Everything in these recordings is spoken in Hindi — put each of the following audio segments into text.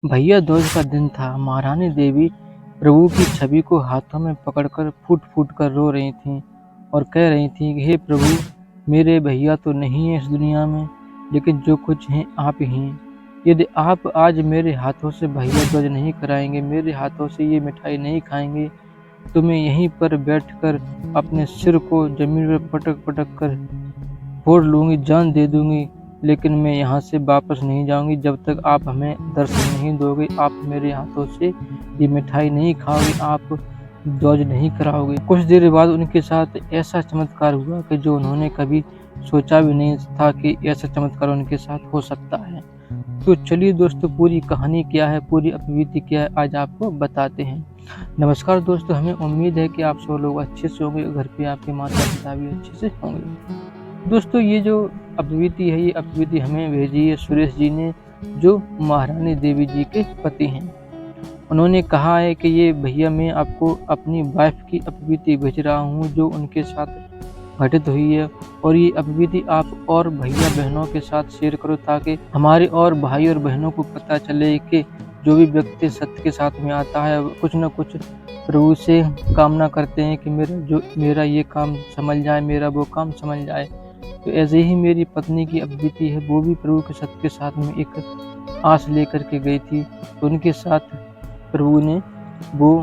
भैया दूज का दिन था। महारानी देवी प्रभु की छवि को हाथों में पकड़कर फूट-फूट कर रो रही थीं और कह रही थीं कि हे प्रभु, मेरे भैया तो नहीं हैं इस दुनिया में, लेकिन जो कुछ हैं आप ही हैं। यदि आप आज मेरे हाथों से भैया दूज नहीं कराएंगे, मेरे हाथों से ये मिठाई नहीं खाएंगे, तो मैं यहीं पर बैठकर अपने सिर को ज़मीन पर पटक-पटक कर फोड़ लूँगी, जान दे दूँगी, लेकिन मैं यहाँ से वापस नहीं जाऊँगी जब तक आप हमें दर्शन नहीं दोगे, आप मेरे हाथों से ये मिठाई नहीं खाओगे, आप दूज नहीं कराओगे। कुछ देर बाद उनके साथ ऐसा चमत्कार हुआ कि जो उन्होंने कभी सोचा भी नहीं था कि ऐसा चमत्कार उनके साथ हो सकता है। तो चलिए दोस्तों, पूरी कहानी क्या है, पूरी अपबीती क्या है, आज आपको बताते हैं। नमस्कार दोस्तों, हमें उम्मीद है कि आप सब लोग अच्छे से होंगे, घर पे आपके माता-पिता भी अच्छे से होंगे। दोस्तों, ये जो अपबीती है, ये अपबीती हमें भेजी है सुरेश जी ने, जो महारानी देवी जी के पति हैं। उन्होंने कहा है कि ये भैया, मैं आपको अपनी वाइफ की अपबीती भेज रहा हूँ जो उनके साथ घटित हुई है, और ये अपबीती आप और भैया बहनों के साथ शेयर करो ताकि हमारे और भाई और बहनों को पता चले कि जो भी व्यक्ति सत्य के साथ में आता है कुछ न कुछ प्रभु से कामना करते हैं कि मेरा ये काम समझ जाए, मेरा वो काम समझ जाए। तो ऐसे ही मेरी पत्नी की अपबीती है, वो भी प्रभु के सत्य के साथ में एक आस लेकर के गई थी, तो उनके साथ प्रभु ने वो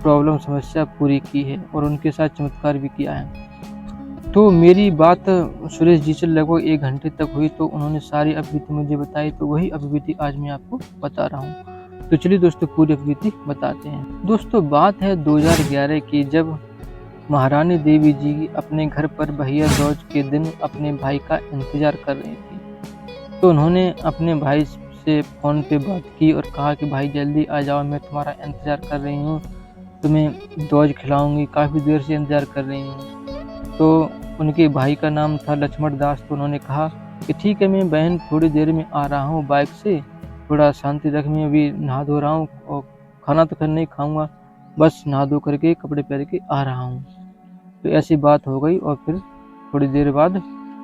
प्रॉब्लम समस्या पूरी की है और उनके साथ चमत्कार भी किया है। तो मेरी बात सुरेश जी से लगभग 1 घंटे तक हुई, तो उन्होंने सारी अपबीती मुझे बताई, तो वही अपबीती आज मैं आपको बता रहा हूँ। तो चलिए दोस्तों, पूरी अपबीती बताते हैं। दोस्तों, बात है 2011 की, जब महारानी देवी जी अपने घर पर भैया दूज के दिन अपने भाई का इंतज़ार कर रही थी। तो उन्होंने अपने भाई से फ़ोन पे बात की और कहा कि भाई जल्दी आ जाओ, मैं तुम्हारा इंतज़ार कर रही हूँ, तुम्हें दूज खिलाऊँगी, काफ़ी देर से इंतज़ार कर रही हूँ। तो उनके भाई का नाम था लक्ष्मण दास, तो उन्होंने कहा कि ठीक है, मैं बहन थोड़ी देर में आ रहा हूँ बाइक से, थोड़ा शांति रख, मैं अभी नहा धो रहा हूँ और खाना तो फिर नहीं खाऊँगा, बस नहा धो करके कपड़े पहन के आ रहा हूँ। तो ऐसी बात हो गई और फिर थोड़ी देर बाद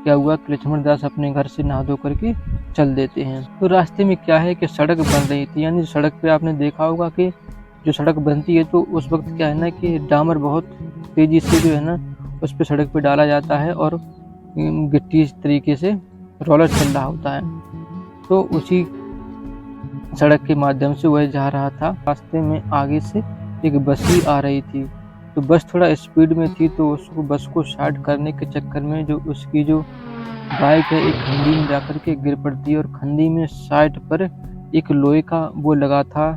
क्या हुआ कि लक्ष्मण दास अपने घर से नहा धो करके चल देते हैं। तो रास्ते में क्या है कि सड़क बन रही थी, यानी सड़क पे आपने देखा होगा कि जो सड़क बनती है तो उस वक्त क्या है ना कि डामर बहुत तेज़ी से जो है ना उस पे सड़क पे डाला जाता है और गिट्टी इस तरीके से रोलर चल रहा होता है। तो उसी सड़क के माध्यम से वह जा रहा था। रास्ते में आगे से एक बस ही आ रही थी, तो बस थोड़ा स्पीड में थी, तो उसको बस को साइड करने के चक्कर में जो उसकी जो बाइक है एक खंडी में जाकर के गिर पड़ती है, और खंडी में साइड पर एक लोहे का वो लगा था,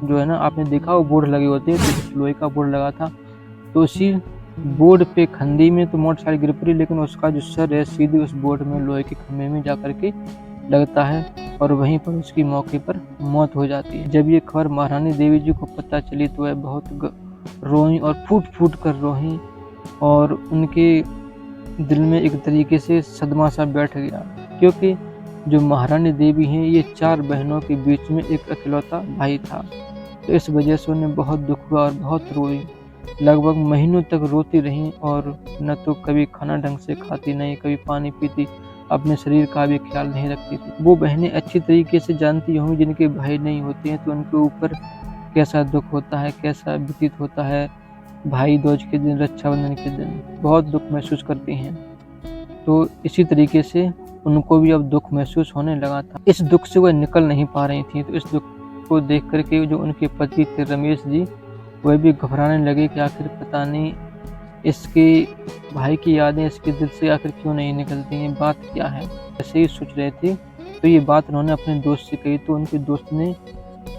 जो है ना आपने देखा वो बोर्ड लगे होते हैं, तो उस लोहे का बोर्ड लगा था। तो उसी बोर्ड पे खंडी में तो मोटरसाइकिल गिर पड़ी, लेकिन उसका जो सर है सीधे उस बोर्ड में लोहे के खंभे में जाकर के लगता है और वहीं पर उसकी मौके पर मौत हो जाती है। जब ये खबर महारानी देवी जी को पता चली तो वह बहुत रोईं और फूट-फूट कर रोईं, और उनके दिल में एक तरीके से सदमा सा बैठ गया, क्योंकि जो महारानी देवी हैं ये 4 बहनों के बीच में एक अकेलौता भाई था। तो इस वजह से उन्हें बहुत दुख हुआ और बहुत रोईं, लगभग महीनों तक रोती रहीं, और न तो कभी खाना ढंग से खाती, नहीं कभी पानी पीती, अपने शरीर का भी ख्याल नहीं रखती थी। वो बहनें अच्छी तरीके से जानती होंगी जिनके भाई नहीं होते हैं तो उनके ऊपर कैसा दुख होता है, कैसा व्यतीत होता है। भाई दूज के दिन, रक्षाबंधन के दिन बहुत दुख महसूस करती हैं। तो इसी तरीके से उनको भी अब दुख महसूस होने लगा था। इस दुख से वह निकल नहीं पा रही थी, तो इस दुख को देख कर के जो उनके पति थे रमेश जी, वह भी घबराने लगे कि आखिर पता नहीं इसके भाई की यादें इसके दिल से आखिर क्यों नहीं निकलती हैं, बात क्या है। ऐसे ही सोच रहे थे, तो ये बात उन्होंने अपने दोस्त से कही, तो उनके दोस्त ने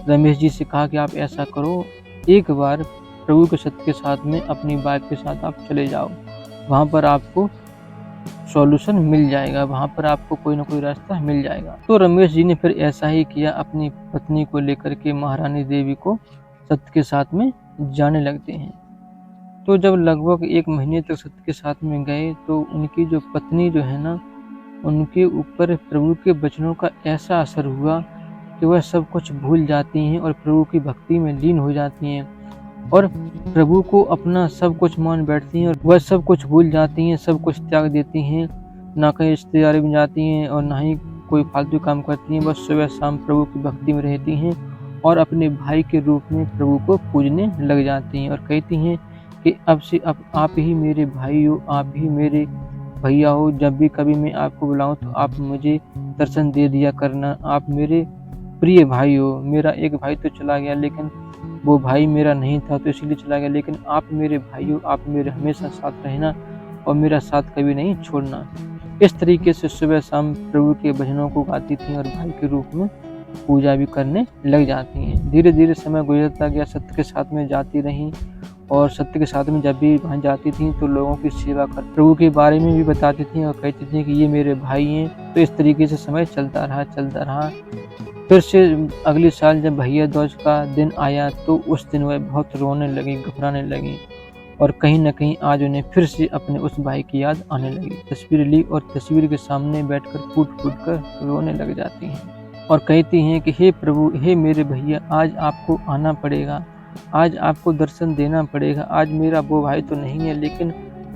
रमेश जी से कहा कि आप ऐसा करो, एक बार प्रभु के सत्य के साथ में अपनी बाइक के साथ आप चले जाओ, वहाँ पर आपको सॉल्यूशन मिल जाएगा, वहाँ पर आपको कोई ना कोई रास्ता मिल जाएगा। तो रमेश जी ने फिर ऐसा ही किया, अपनी पत्नी को लेकर के महारानी देवी को सत्य के साथ में जाने लगते हैं। तो जब लगभग 1 महीने तक सत्य के साथ में गए, तो उनकी जो पत्नी जो है ना, उनके ऊपर प्रभु के वचनों का ऐसा असर हुआ कि वह सब कुछ भूल जाती हैं और प्रभु की भक्ति में लीन हो जाती हैं, और प्रभु को अपना सब कुछ मान बैठती हैं, और वह सब कुछ भूल जाती हैं, सब कुछ त्याग देती हैं, ना कहीं रिश्तेदारी में जाती हैं और ना ही कोई फालतू काम करती हैं, बस सुबह शाम प्रभु की भक्ति में रहती हैं और अपने भाई के रूप में प्रभु को पूजने लग जाती हैं और कहती हैं कि अब से अब आप ही मेरे भाई हो, आप ही मेरे भैया हो। जब भी कभी मैं आपको बुलाऊं तो आप मुझे दर्शन दे दिया करना। आप मेरे प्रिय भाई हो। मेरा एक भाई तो चला गया, लेकिन वो भाई मेरा नहीं था तो इसीलिए चला गया, लेकिन आप मेरे भाई हो, आप मेरे हमेशा साथ रहना और मेरा साथ कभी नहीं छोड़ना। इस तरीके से सुबह शाम प्रभु के भजनों को गाती थीं और भाई के रूप में पूजा भी करने लग जाती हैं। धीरे धीरे समय गुजरता गया, सत्य के साथ में जाती रहीं और सत्य के साथ में जब भी वहाँ जाती थीं तो लोगों की सेवा कर प्रभु के बारे में भी बताती थीं और कहती थीं कि ये मेरे भाई हैं। तो इस तरीके से समय चलता रहा। फिर से अगले साल जब भैया दूज का दिन आया तो उस दिन वह बहुत रोने लगी, घबराने लगी और कहीं न कहीं आज उन्हें फिर से अपने उस भाई की याद आने लगी। तस्वीर ली और तस्वीर के सामने बैठकर फूट-फूट कर रोने लग जाती हैं और कहती हैं कि हे प्रभु, हे मेरे भैया, आज आपको आना पड़ेगा, आज आपको दर्शन देना पड़ेगा। आज मेरा वो भाई तो नहीं है, लेकिन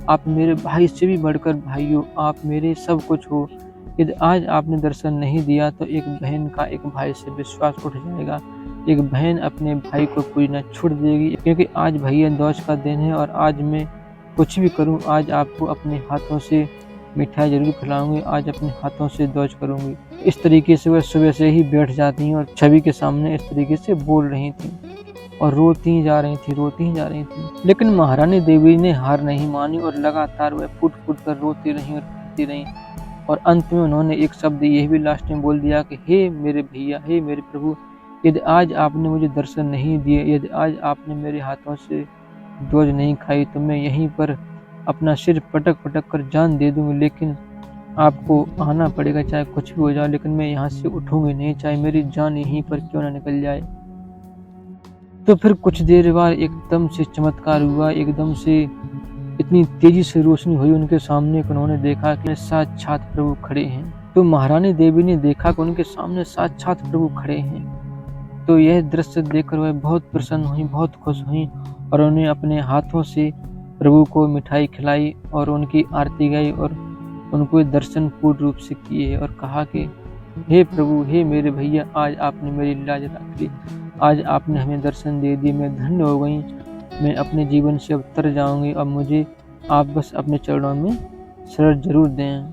आप मेरे भाई से भी बढ़कर भाई हो, आप मेरे सब कुछ हो। यदि आज आपने दर्शन नहीं दिया तो एक बहन का एक भाई से विश्वास उठ जाएगा। एक बहन अपने भाई को पूजना छोड़ देगी, क्योंकि आज भैया दूज का दिन है और आज मैं कुछ भी करूं, आज आपको अपने हाथों से मिठाई ज़रूर खिलाऊंगी, आज अपने हाथों से दूज करूंगी। इस तरीके से वह सुबह से ही बैठ जाती हैं और छवि के सामने इस तरीके से बोल रही थीं और रोती ही जा रही थी। लेकिन महारानी देवी ने हार नहीं मानी और लगातार वह फूट-फूट कर रोती रहीं और अंत में उन्होंने एक शब्द यह भी लास्ट में बोल दिया कि हे मेरे भैया, हे मेरे प्रभु, यदि आज आपने मुझे दर्शन नहीं दिए, यदि आज आपने मेरे हाथों से दूज नहीं खाई तो मैं यहीं पर अपना सिर पटक कर जान दे दूंगी, लेकिन आपको आना पड़ेगा, चाहे कुछ भी हो जाए, लेकिन मैं यहाँ से उठूंगी नहीं, चाहे मेरी जान यहीं पर क्यों ना निकल जाए। तो फिर कुछ देर बाद एकदम से चमत्कार हुआ, एकदम से इतनी तेजी से रोशनी हुई उनके सामने कि उन्होंने देखा कि साक्षात प्रभु खड़े हैं। तो महारानी देवी ने देखा कि उनके सामने साक्षात प्रभु खड़े हैं। तो यह दृश्य देखकर वह बहुत प्रसन्न हुई, बहुत खुश हुई और उन्हें अपने हाथों से प्रभु को मिठाई खिलाई और उनकी आरती गाई और उनको दर्शन पूर्ण रूप से किए और कहा कि हे प्रभु, हे मेरे भैया, आज आपने मेरी लाज रख ली, आज आपने हमें दर्शन दे दिए, मैं धन्य हो गई, मैं अपने जीवन से अब तर जाऊंगी, अब मुझे आप बस अपने चरणों में शरण जरूर दें।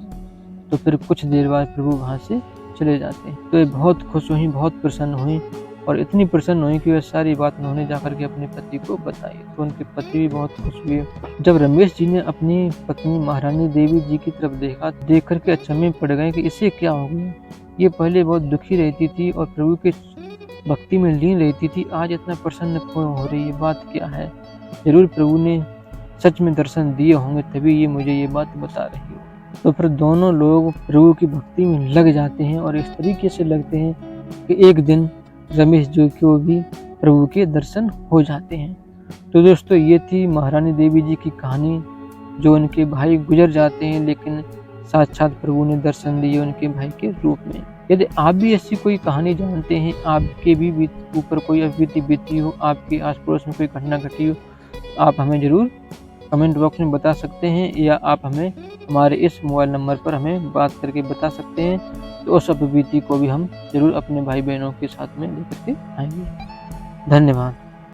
तो फिर कुछ देर बाद प्रभु वहाँ से चले जाते हैं। तो ये बहुत खुश हुई, बहुत प्रसन्न हुई और इतनी प्रसन्न हुई कि वह सारी बात उन्होंने जाकर के अपने पति को बताई। तो उनके पति भी बहुत खुश हुए। जब रमेश जी ने अपनी पत्नी महारानी देवी जी की तरफ देखा, देख करके अचंभे पड़ गए कि इसे क्या हो गया। ये पहले बहुत दुखी रहती थी और प्रभु के भक्ति में लीन रहती थी, आज इतना प्रसन्न क्यों हो रही है, बात क्या है। जरूर प्रभु ने सच में दर्शन दिए होंगे, तभी ये मुझे ये बात बता रही हो। तो फिर दोनों लोग प्रभु की भक्ति में लग जाते हैं और इस तरीके से लगते हैं कि एक दिन रमेश जी को भी प्रभु के दर्शन हो जाते हैं। तो दोस्तों, ये थी महारानी देवी जी की कहानी, जो उनके भाई गुजर जाते हैं लेकिन साक्षात प्रभु ने दर्शन दिए उनके भाई के रूप में। यदि आप भी ऐसी कोई कहानी जानते हैं, आपके भी ऊपर कोई अविधि बीती हो, आपके आस पड़ोस में कोई घटना घटी हो, आप हमें ज़रूर कमेंट बॉक्स में बता सकते हैं या आप हमें हमारे इस मोबाइल नंबर पर हमें बात करके बता सकते हैं। तो उस अविधि को भी हम ज़रूर अपने भाई बहनों के साथ में लेकर के आएंगे। धन्यवाद।